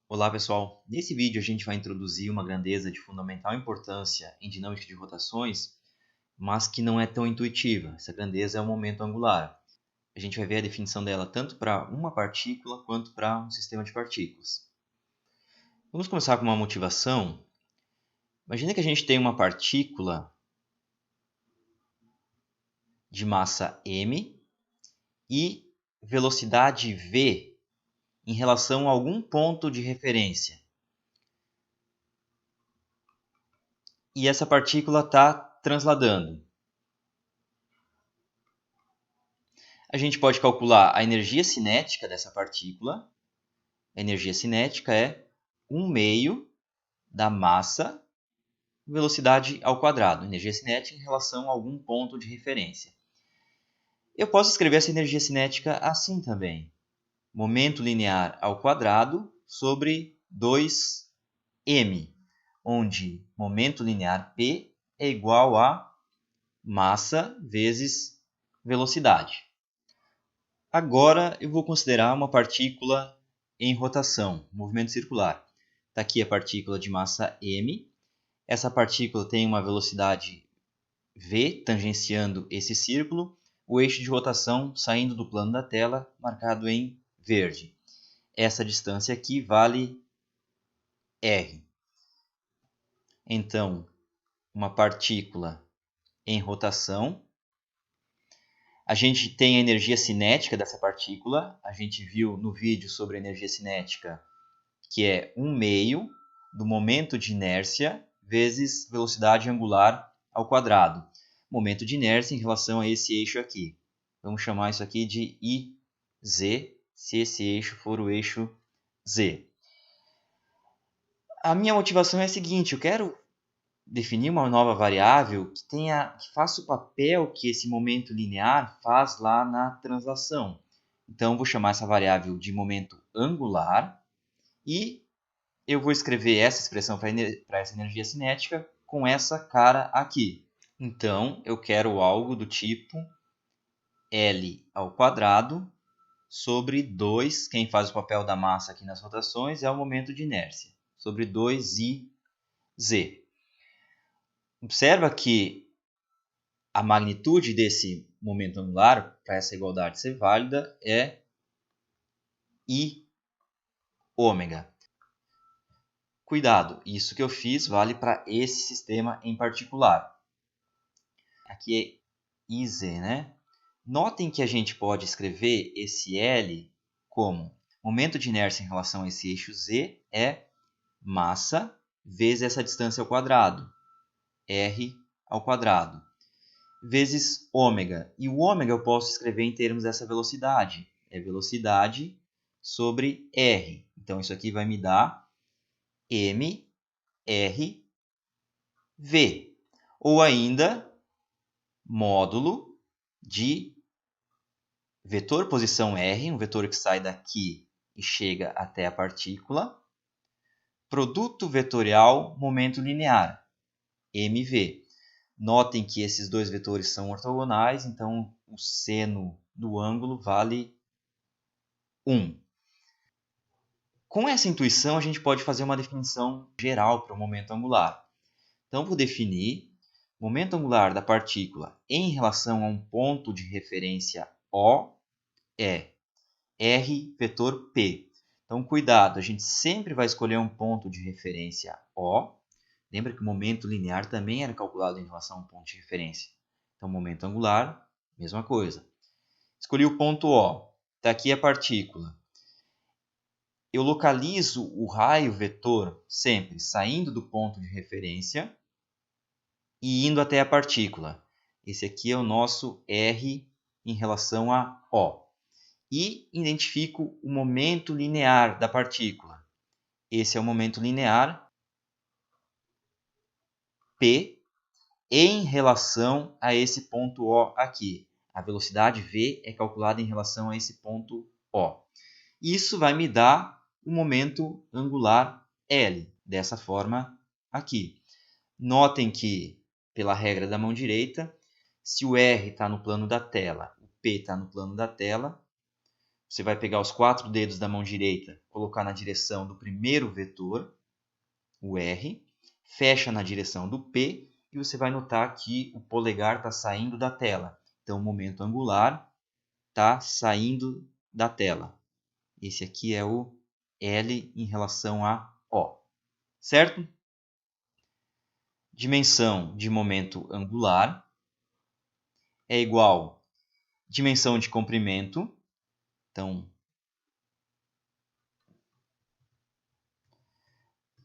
Olá pessoal, nesse vídeo a gente vai introduzir uma grandeza de fundamental importância em dinâmica de rotações, mas que não é tão intuitiva. Essa grandeza é o momento angular. A gente vai ver a definição dela tanto para uma partícula quanto para um sistema de partículas. Vamos começar com uma motivação. Imagina que a gente tem uma partícula de massa m e velocidade v em relação a algum ponto de referência. E essa partícula está transladando. A gente pode calcular a energia cinética dessa partícula. A energia cinética é 1/2 da massa velocidade ao quadrado. Energia cinética em relação a algum ponto de referência. Eu posso escrever essa energia cinética assim também. Momento linear ao quadrado sobre 2m, onde momento linear P é igual a massa vezes velocidade. Agora eu vou considerar uma partícula em rotação, movimento circular. Está aqui a partícula de massa m. Essa partícula tem uma velocidade v tangenciando esse círculo, o eixo de rotação saindo do plano da tela, marcado em verde. Essa distância aqui vale r. Então, uma partícula em rotação. A gente tem a energia cinética dessa partícula. A gente viu no vídeo sobre a energia cinética, que é 1/2 do momento de inércia vezes velocidade angular ao quadrado. Momento de inércia em relação a esse eixo aqui. Vamos chamar isso aqui de IZ, se esse eixo for o eixo Z. A minha motivação é a seguinte: eu quero definir uma nova variável que faça o papel que esse momento linear faz lá na translação. Então, vou chamar essa variável de momento angular e eu vou escrever essa expressão para essa energia cinética com essa cara aqui. Então, eu quero algo do tipo L ao quadrado sobre 2, quem faz o papel da massa aqui nas rotações é o momento de inércia, sobre 2IZ. Observa que a magnitude desse momento angular, para essa igualdade ser válida, é I ômega. Cuidado, isso que eu fiz vale para esse sistema em particular. Aqui é IZ, né? Notem que a gente pode escrever esse L como momento de inércia em relação a esse eixo Z é massa vezes essa distância ao quadrado, R ao quadrado, vezes ômega. E o ômega eu posso escrever em termos dessa velocidade. É velocidade sobre R. Então, isso aqui vai me dar mRV. Ou ainda, módulo de vetor posição R, um vetor que sai daqui e chega até a partícula, produto vetorial momento linear, MV. Notem que esses dois vetores são ortogonais, então o seno do ângulo vale 1. Com essa intuição, a gente pode fazer uma definição geral para o momento angular. Então, vou definir o momento angular da partícula em relação a um ponto de referência O é R vetor P. Então, cuidado, a gente sempre vai escolher um ponto de referência O. Lembra que o momento linear também era calculado em relação a um ponto de referência. Então, momento angular, mesma coisa. Escolhi o ponto O. Está aqui a partícula. Eu localizo o raio vetor sempre saindo do ponto de referência e indo até a partícula. Esse aqui é o nosso R em relação a O. E identifico o momento linear da partícula. Esse é o momento linear P em relação a esse ponto O aqui. A velocidade V é calculada em relação a esse ponto O. Isso vai me dar o momento angular L, dessa forma aqui. Notem que, pela regra da mão direita, se o R está no plano da tela, o P está no plano da tela, você vai pegar os 4 dedos da mão direita, colocar na direção do primeiro vetor, o R, fecha na direção do P, e você vai notar que o polegar está saindo da tela. Então, o momento angular está saindo da tela. Esse aqui é o L em relação a O, certo? Dimensão de momento angular é igual a dimensão de comprimento. Então,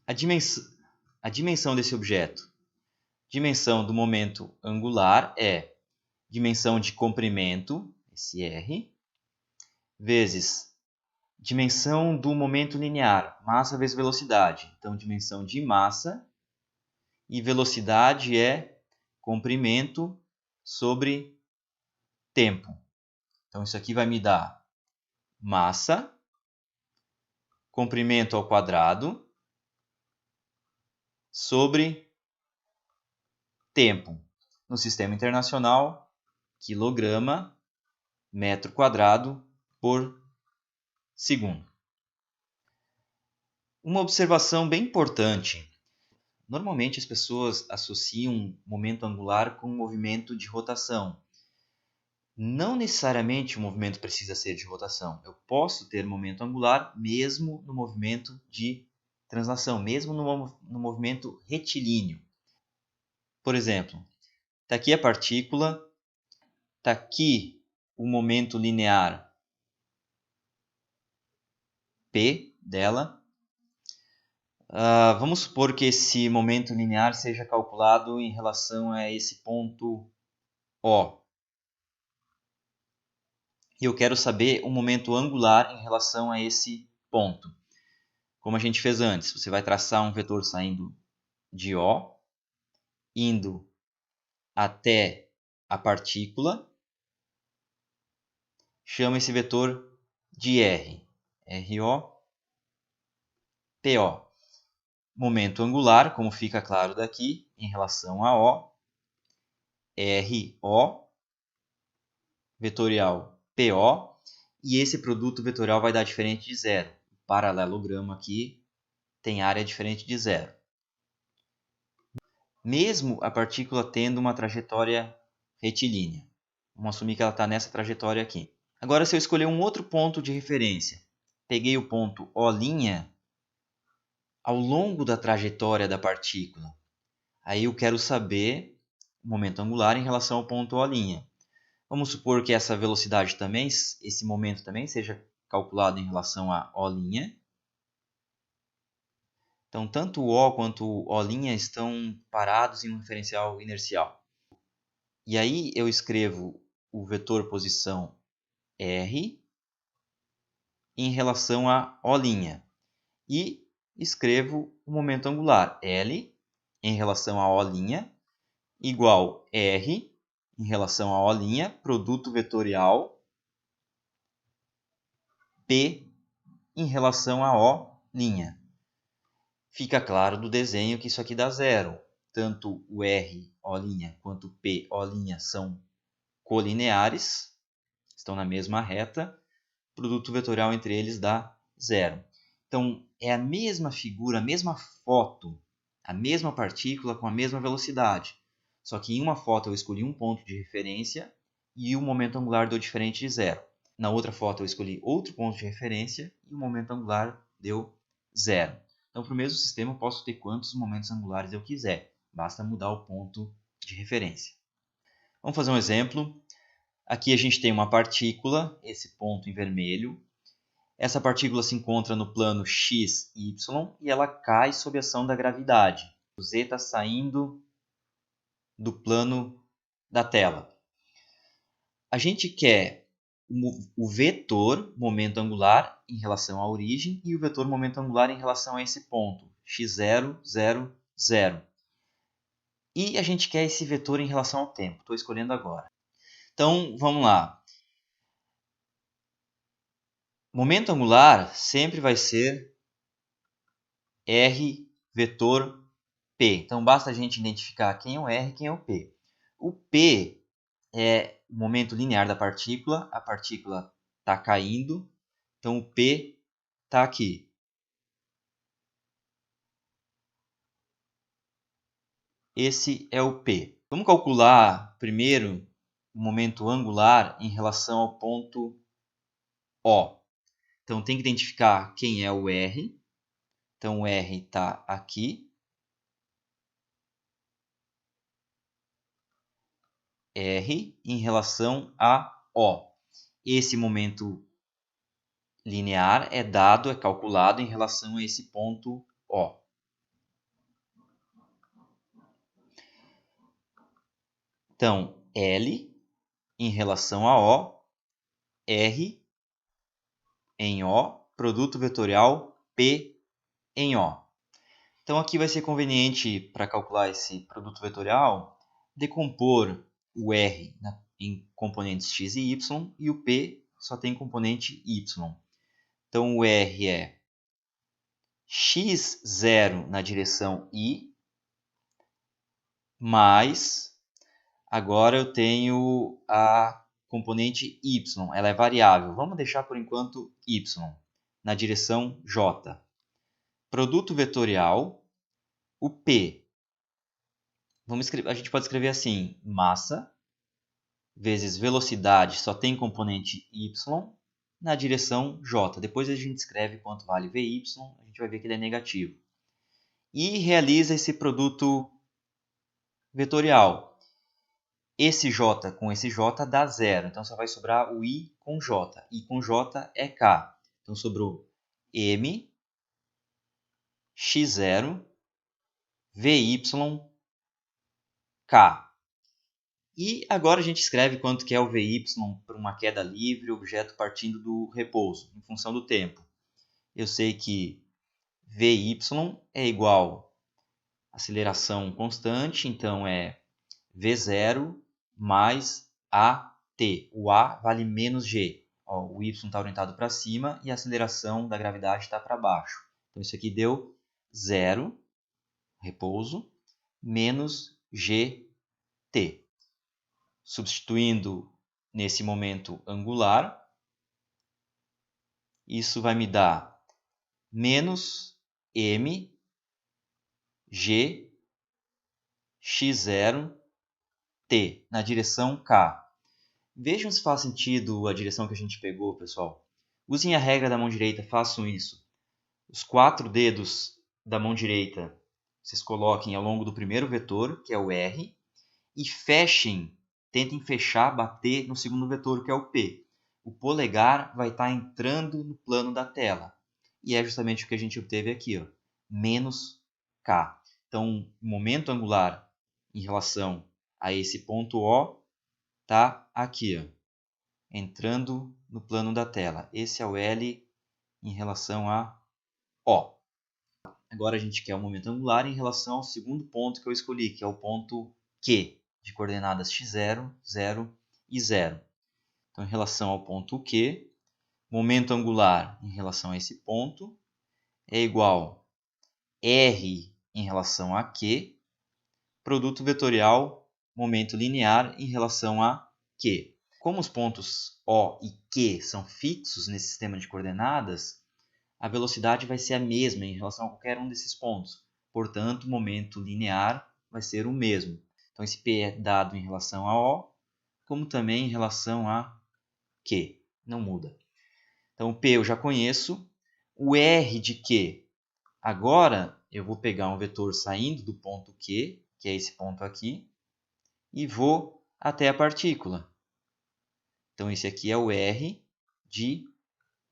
a dimensão desse objeto, dimensão do momento angular é dimensão de comprimento, esse R, vezes dimensão do momento linear, massa vezes velocidade. Então, dimensão de massa e velocidade é comprimento sobre tempo. Então, isso aqui vai me dar massa, comprimento ao quadrado, sobre tempo. No sistema internacional, quilograma, metro quadrado por segundo. Uma observação bem importante. Normalmente as pessoas associam momento angular com movimento de rotação. Não necessariamente o movimento precisa ser de rotação. Eu posso ter momento angular mesmo no movimento de translação, mesmo no movimento retilíneo. Por exemplo, está aqui a partícula, está aqui o momento linear P dela. Vamos supor que esse momento linear seja calculado em relação a esse ponto O. E eu quero saber o momento angular em relação a esse ponto. Como a gente fez antes, você vai traçar um vetor saindo de O, indo até a partícula, chama esse vetor de R, RO, PO. Momento angular, como fica claro daqui, em relação a O, RO, vetorial PO, e esse produto vetorial vai dar diferente de zero. O paralelogramo aqui tem área diferente de zero. Mesmo a partícula tendo uma trajetória retilínea. Vamos assumir que ela está nessa trajetória aqui. Agora, se eu escolher um outro ponto de referência, peguei o ponto O', ao longo da trajetória da partícula, aí eu quero saber o momento angular em relação ao ponto O'. Vamos supor que essa velocidade também, esse momento também seja calculado em relação a O'. Então, tanto o O quanto o O' estão parados em um referencial inercial. E aí eu escrevo o vetor posição R em relação a O'. E escrevo o momento angular L em relação a O', igual R em relação a O', produto vetorial P em relação a O'. Fica claro do desenho que isso aqui dá zero. Tanto o R, O' quanto o P, O' são colineares, estão na mesma reta. O produto vetorial entre eles dá zero. Então, é a mesma figura, a mesma foto, a mesma partícula com a mesma velocidade. Só que em uma foto eu escolhi um ponto de referência e o momento angular deu diferente de zero. Na outra foto eu escolhi outro ponto de referência e o momento angular deu zero. Então, para o mesmo sistema, eu posso ter quantos momentos angulares eu quiser. Basta mudar o ponto de referência. Vamos fazer um exemplo. Aqui a gente tem uma partícula, esse ponto em vermelho. Essa partícula se encontra no plano x e y e ela cai sob a ação da gravidade. O z está saindo do plano da tela. A gente quer o vetor momento angular em relação à origem e o vetor momento angular em relação a esse ponto, x0, 0, 0. E a gente quer esse vetor em relação ao tempo. Estou escolhendo agora. Então, vamos lá. Momento angular sempre vai ser R vetor P. Então, basta a gente identificar quem é o R e quem é o P. O P é o momento linear da partícula. A partícula está caindo Então, o P está aqui. Esse é o P. Vamos calcular primeiro o momento angular em relação ao ponto O. Então, tem que identificar quem é o R. Então, o R está aqui. R em relação a O. Esse momento linear é dado, é calculado em relação a esse ponto O. Então, L em relação a O, R em O, produto vetorial P em O. Então, aqui vai ser conveniente, para calcular esse produto vetorial, decompor o R em componentes x e y, e o P só tem componente y. Então, o R é x0 na direção y, mais, agora eu tenho a componente y, ela é variável. Vamos deixar por enquanto y, na direção j. Produto vetorial, o P. A gente pode escrever assim, massa vezes velocidade, só tem componente y, na direção j. Depois a gente escreve quanto vale Vy, a gente vai ver que ele é negativo. E realiza esse produto vetorial. Esse j com esse j dá zero, então só vai sobrar o i com j. I com j é k. Então sobrou m x0 vy k. E agora a gente escreve quanto que é o Vy para uma queda livre, objeto partindo do repouso, em função do tempo. Eu sei que Vy é igual a aceleração constante, então é V0 mais AT. O A vale menos G. Ó, o Y está orientado para cima e a aceleração da gravidade está para baixo. Então isso aqui deu 0, repouso, menos GT. Substituindo nesse momento angular, isso vai me dar menos m g x0 t na direção k. Vejam se faz sentido a direção que a gente pegou, pessoal. Usem a regra da mão direita, façam isso. Os 4 dedos da mão direita vocês coloquem ao longo do primeiro vetor, que é o R, e fechem, tentem fechar, bater no segundo vetor, que é o P. O polegar vai estar entrando no plano da tela. E é justamente o que a gente obteve aqui, ó, menos K. Então, o momento angular em relação a esse ponto O está aqui, ó, entrando no plano da tela. Esse é o L em relação a O. Agora a gente quer o momento angular em relação ao segundo ponto que eu escolhi, que é o ponto Q, de coordenadas x0, 0 e 0. Então, em relação ao ponto Q, momento angular em relação a esse ponto é igual a R em relação a Q, produto vetorial, momento linear em relação a Q. Como os pontos O e Q são fixos nesse sistema de coordenadas, a velocidade vai ser a mesma em relação a qualquer um desses pontos. Portanto, o momento linear vai ser o mesmo. Então, esse P é dado em relação a O, como também em relação a Q. Não muda. Então, o P eu já conheço. O R de Q, agora eu vou pegar um vetor saindo do ponto Q, que é esse ponto aqui, e vou até a partícula. Então, esse aqui é o R de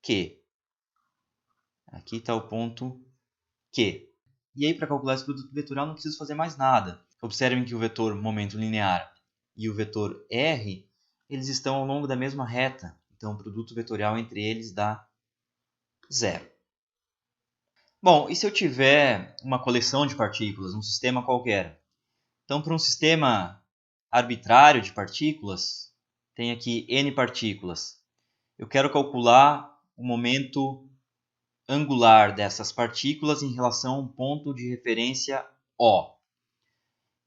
Q. Aqui está o ponto Q. E aí, para calcular esse produto vetorial, não preciso fazer mais nada. Observem que o vetor momento linear e o vetor R, eles estão ao longo da mesma reta. Então, o produto vetorial entre eles dá 0. Bom, e se eu tiver uma coleção de partículas, um sistema qualquer? Então, para um sistema arbitrário de partículas, tem aqui N partículas. Eu quero calcular o momento angular dessas partículas em relação a um ponto de referência O.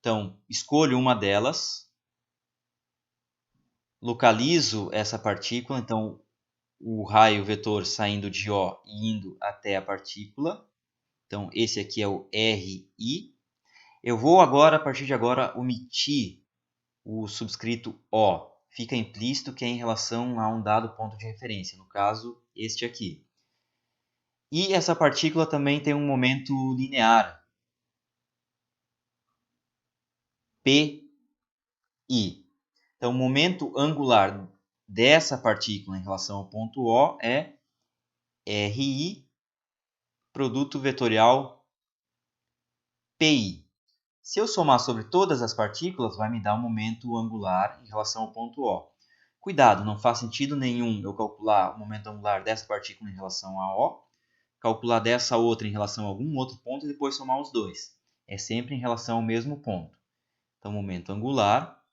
Então, escolho uma delas, localizo essa partícula. Então, o raio vetor saindo de O e indo até a partícula. Então, esse aqui é o RI. Eu vou agora, a partir de agora, omitir o subscrito O. Fica implícito que é em relação a um dado ponto de referência, no caso, este aqui. E essa partícula também tem um momento linear, PI. Então, o momento angular dessa partícula em relação ao ponto O é RI, produto vetorial PI. Se eu somar sobre todas as partículas, vai me dar um momento angular em relação ao ponto O. Cuidado, não faz sentido nenhum eu calcular o momento angular dessa partícula em relação a O, calcular dessa outra em relação a algum outro ponto e depois somar os dois. É sempre em relação ao mesmo ponto. Então, o momento angular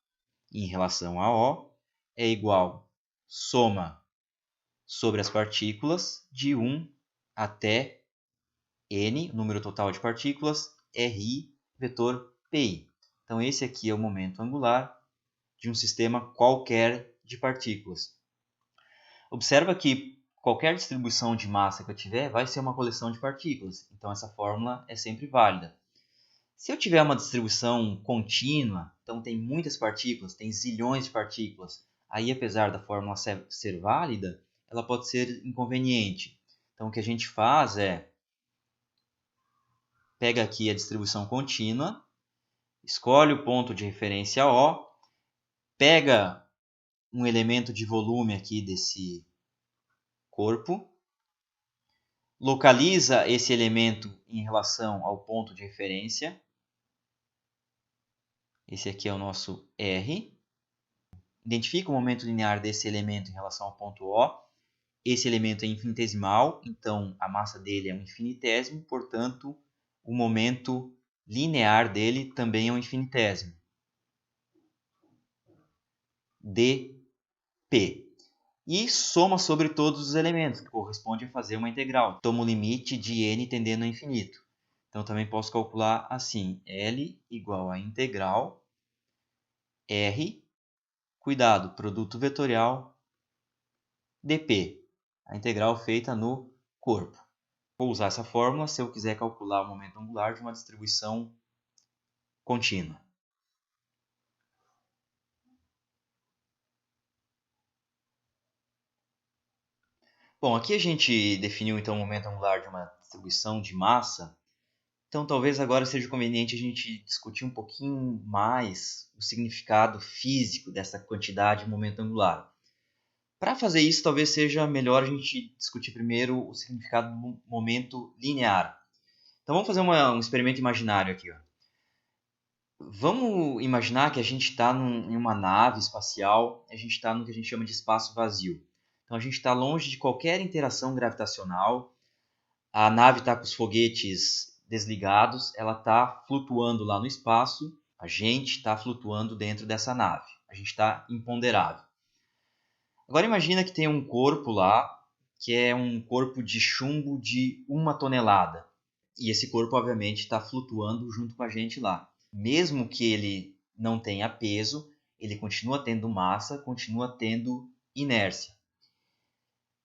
em relação a O é igual soma sobre as partículas de 1 até n, número total de partículas, Ri, vetor Pi. Então, esse aqui é o momento angular de um sistema qualquer de partículas. Observa que qualquer distribuição de massa que eu tiver vai ser uma coleção de partículas. Então, essa fórmula é sempre válida. Se eu tiver uma distribuição contínua, então tem muitas partículas, tem zilhões de partículas, aí apesar da fórmula ser válida, ela pode ser inconveniente. Então, o que a gente faz é pega aqui a distribuição contínua, escolhe o ponto de referência O, pega um elemento de volume aqui desse corpo, localiza esse elemento em relação ao ponto de referência. Esse aqui é o nosso R. Identifica o momento linear desse elemento em relação ao ponto O. Esse elemento é infinitesimal, então a massa dele é um infinitésimo, portanto, o momento linear dele também é um infinitésimo. dp. E soma sobre todos os elementos, que corresponde a fazer uma integral. Toma o limite de n tendendo ao infinito. Então, também posso calcular assim, L igual a integral R, cuidado, produto vetorial dp, a integral feita no corpo. Vou usar essa fórmula se eu quiser calcular o momento angular de uma distribuição contínua. Bom, aqui a gente definiu então o momento angular de uma distribuição de massa. Então, talvez agora seja conveniente a gente discutir um pouquinho mais o significado físico dessa quantidade de momento angular. Para fazer isso, talvez seja melhor a gente discutir primeiro o significado do momento linear. Então, vamos fazer um experimento imaginário aqui. Ó. Vamos imaginar que a gente está em uma nave espacial, a gente está no que a gente chama de espaço vazio. Então, a gente está longe de qualquer interação gravitacional, a nave está com os foguetes desligados, ela está flutuando lá no espaço, a gente está flutuando dentro dessa nave, a gente está imponderável. Agora imagina que tem um corpo lá, que é um corpo de chumbo de 1 tonelada. E esse corpo, obviamente, está flutuando junto com a gente lá. Mesmo que ele não tenha peso, ele continua tendo massa, continua tendo inércia.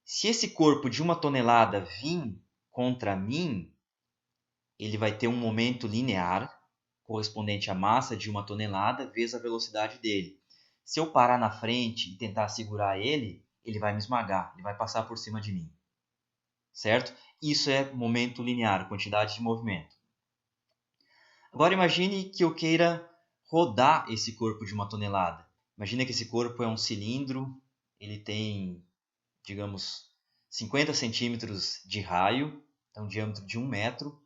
Se esse corpo de 1 tonelada vir contra mim, ele vai ter um momento linear correspondente à massa de 1 tonelada vezes a velocidade dele. Se eu parar na frente e tentar segurar ele, ele vai me esmagar, ele vai passar por cima de mim. Certo? Isso é momento linear, quantidade de movimento. Agora imagine que eu queira rodar esse corpo de 1 tonelada. Imagina que esse corpo é um cilindro, ele tem, digamos, 50 centímetros de raio, então um diâmetro de 1 metro,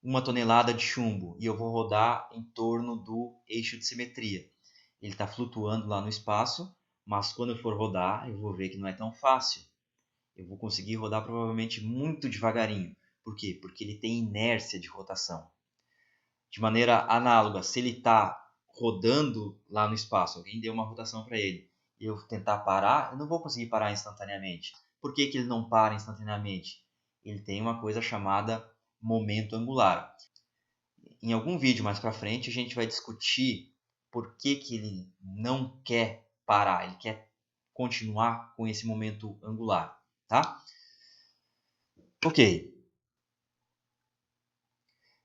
1 tonelada de chumbo, e eu vou rodar em torno do eixo de simetria. Ele está flutuando lá no espaço, mas quando eu for rodar, eu vou ver que não é tão fácil. Eu vou conseguir rodar provavelmente muito devagarinho. Por quê? Porque ele tem inércia de rotação. De maneira análoga, se ele está rodando lá no espaço, alguém deu uma rotação para ele, e eu tentar parar, eu não vou conseguir parar instantaneamente. Por que ele não para instantaneamente? Ele tem uma coisa chamada momento angular. Em algum vídeo mais para frente, a gente vai discutir por que ele não quer parar, ele quer continuar com esse momento angular. tá? Ok.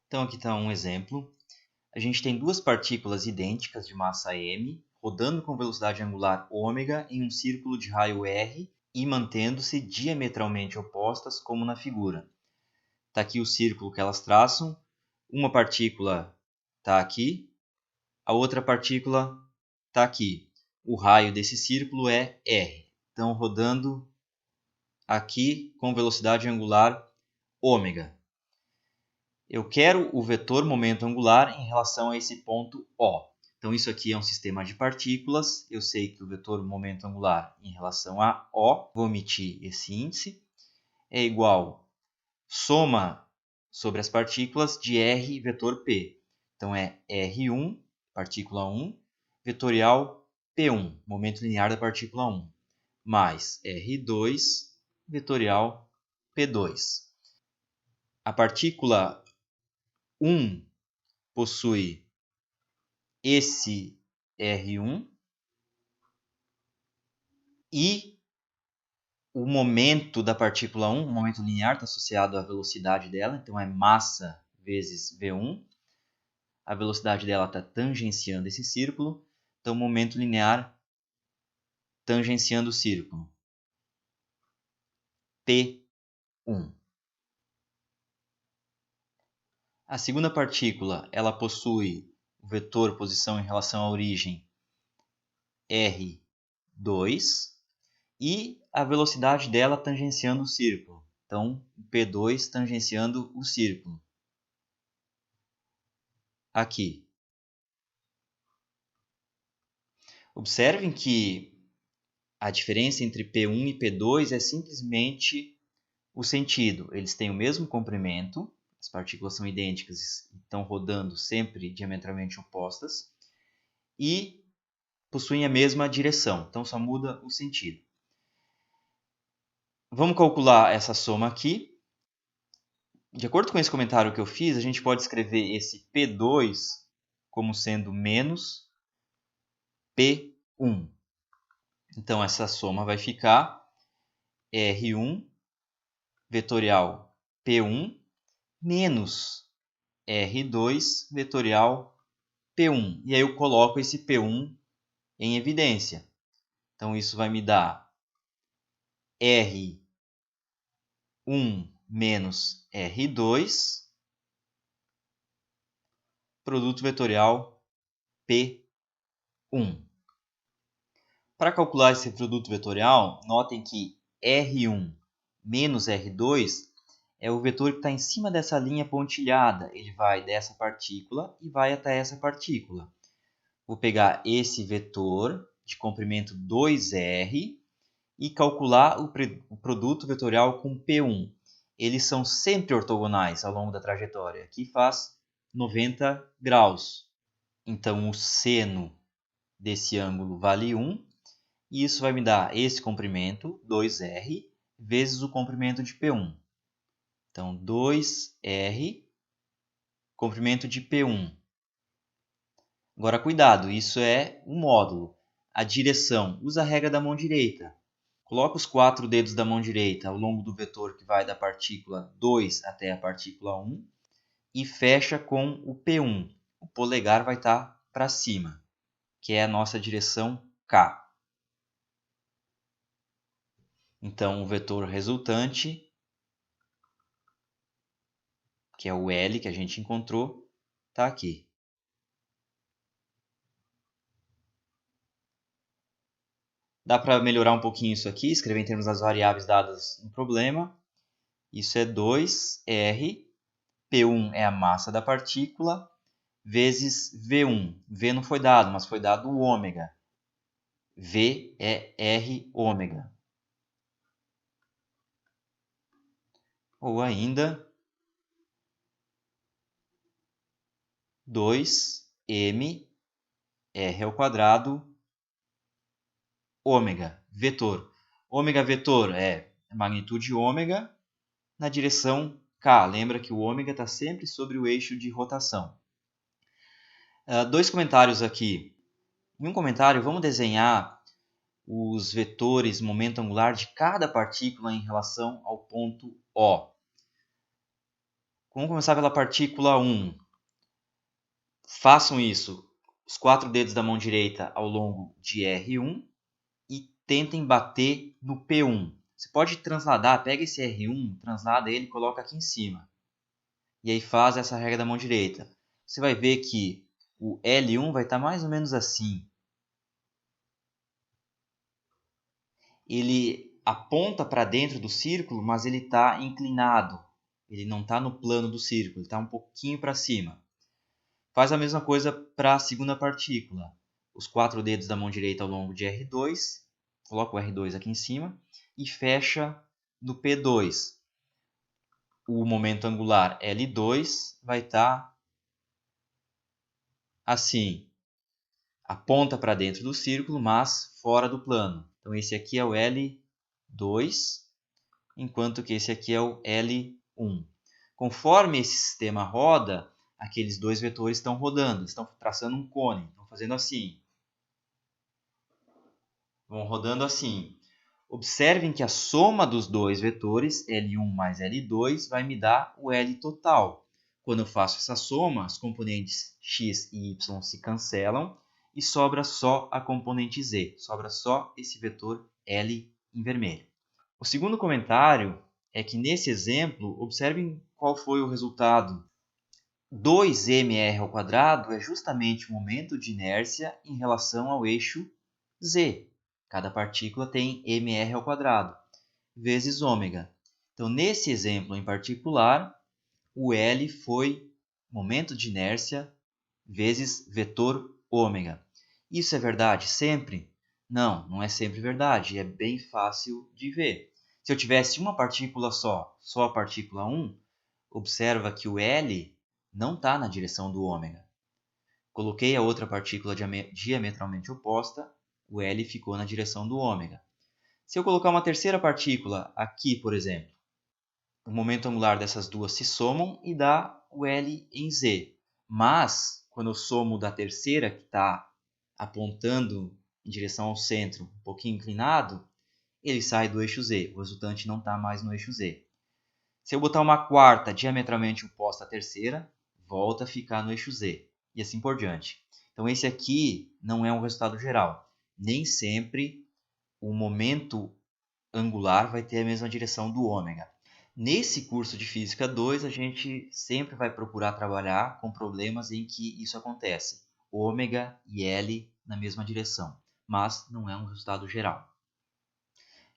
Então aqui está um exemplo. A gente tem duas partículas idênticas de massa m, rodando com velocidade angular ômega em um círculo de raio r e mantendo-se diametralmente opostas, como na figura. Está aqui o círculo que elas traçam. Uma partícula está aqui, a outra partícula está aqui. O raio desse círculo é r. Então, rodando aqui com velocidade angular ômega. Eu quero o vetor momento angular em relação a esse ponto O. Então, isso aqui é um sistema de partículas. Eu sei que o vetor momento angular em relação a O, vou omitir esse índice, é igual soma sobre as partículas de R vetor P. Então, é R1, partícula 1, vetorial P1, momento linear da partícula 1, mais R2, vetorial P2. A partícula 1 possui esse R1 e o momento da partícula 1, o momento linear, está associado à velocidade dela, então é massa vezes V1. A velocidade dela está tangenciando esse círculo, então momento linear tangenciando o círculo. P1. A segunda partícula, ela possui o vetor posição em relação à origem R2 e a velocidade dela tangenciando o círculo. Então, P2 tangenciando o círculo. Aqui. Observem que a diferença entre P1 e P2 é simplesmente o sentido. Eles têm o mesmo comprimento, as partículas são idênticas e estão rodando sempre diametralmente opostas, e possuem a mesma direção, então só muda o sentido. Vamos calcular essa soma aqui. De acordo com esse comentário que eu fiz, a gente pode escrever esse P2 como sendo menos P1. Então, essa soma vai ficar R1 vetorial P1 menos R2 vetorial P1. E aí eu coloco esse P1 em evidência. Então, isso vai me dar R1 menos R2, produto vetorial P1. Para calcular esse produto vetorial, notem que R1 menos R2 é o vetor que está em cima dessa linha pontilhada. Ele vai dessa partícula e vai até essa partícula. Vou pegar esse vetor de comprimento 2R e calcular o produto vetorial com P1. Eles são sempre ortogonais ao longo da trajetória. Aqui faz 90 graus. Então, o seno desse ângulo vale 1. E isso vai me dar esse comprimento, 2R, vezes o comprimento de P1. Então, 2R, comprimento de P1. Agora, cuidado, isso é um módulo. A direção, usa a regra da mão direita. Coloca os 4 dedos da mão direita ao longo do vetor que vai da partícula 2 até a partícula 1 e fecha com o P1. O polegar vai estar para cima, que é a nossa direção K. Então, o vetor resultante, que é o L que a gente encontrou, está aqui. Dá para melhorar um pouquinho isso aqui, escrever em termos das variáveis dadas no problema. Isso é 2R, P1 é a massa da partícula, vezes V1. V não foi dado, mas foi dado o ômega. V é R ômega. Ou ainda 2m r ao quadrado ômega, vetor. Ômega vetor é magnitude ômega na direção K. Lembra que o ômega está sempre sobre o eixo de rotação. Dois comentários aqui. Em um comentário, vamos desenhar os vetores momento angular de cada partícula em relação ao ponto O. Vamos começar pela partícula 1. Façam isso, os 4 dedos da mão direita ao longo de R1 e tentem bater no P1. Você pode transladar, pega esse R1, translada ele e coloca aqui em cima. E aí faz essa regra da mão direita. Você vai ver que o L1 vai estar mais ou menos assim. Ele aponta para dentro do círculo, mas ele está inclinado. Ele não está no plano do círculo, ele está um pouquinho para cima. Faz a mesma coisa para a segunda partícula. Os 4 dedos da mão direita ao longo de R2, coloca o R2 aqui em cima e fecha no P2. O momento angular L2 vai estar assim. Aponta para dentro do círculo, mas fora do plano. Então esse aqui é o L2, enquanto que esse aqui é o L1. Conforme esse sistema roda, aqueles dois vetores estão rodando, estão traçando um cone, estão fazendo assim. Vão rodando assim. Observem que a soma dos dois vetores, L1 mais L2, vai me dar o L total. Quando eu faço essa soma, as componentes x e y se cancelam e sobra só a componente z, sobra só esse vetor L em vermelho. O segundo comentário é que nesse exemplo, observem qual foi o resultado. 2mr² é justamente o momento de inércia em relação ao eixo z. Cada partícula tem mr², vezes ômega. Então, nesse exemplo em particular, o L foi momento de inércia vezes vetor ômega. Isso é verdade sempre? Não, não é sempre verdade. É bem fácil de ver. Se eu tivesse uma partícula só a partícula 1, observa que o L não está na direção do ômega. Coloquei a outra partícula diametralmente oposta, o L ficou na direção do ômega. Se eu colocar uma terceira partícula aqui, por exemplo, o momento angular dessas duas se somam e dá o L em Z. Mas, quando eu somo da terceira, que está apontando em direção ao centro, um pouquinho inclinado, ele sai do eixo Z. O resultante não está mais no eixo Z. Se eu botar uma quarta diametralmente oposta à terceira, volta a ficar no eixo Z. E assim por diante. Então, esse aqui não é um resultado geral. Nem sempre o momento angular vai ter a mesma direção do ômega. Nesse curso de Física 2, a gente sempre vai procurar trabalhar com problemas em que isso acontece. Ômega e L na mesma direção, mas não é um resultado geral.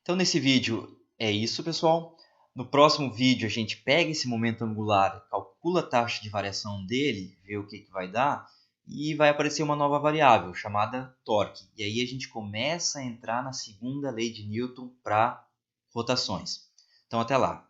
Então, nesse vídeo é isso, pessoal. No próximo vídeo, a gente pega esse momento angular, calcula a taxa de variação dele, vê o que vai dar, e vai aparecer uma nova variável chamada torque. E aí a gente começa a entrar na segunda lei de Newton para rotações. Então, até lá!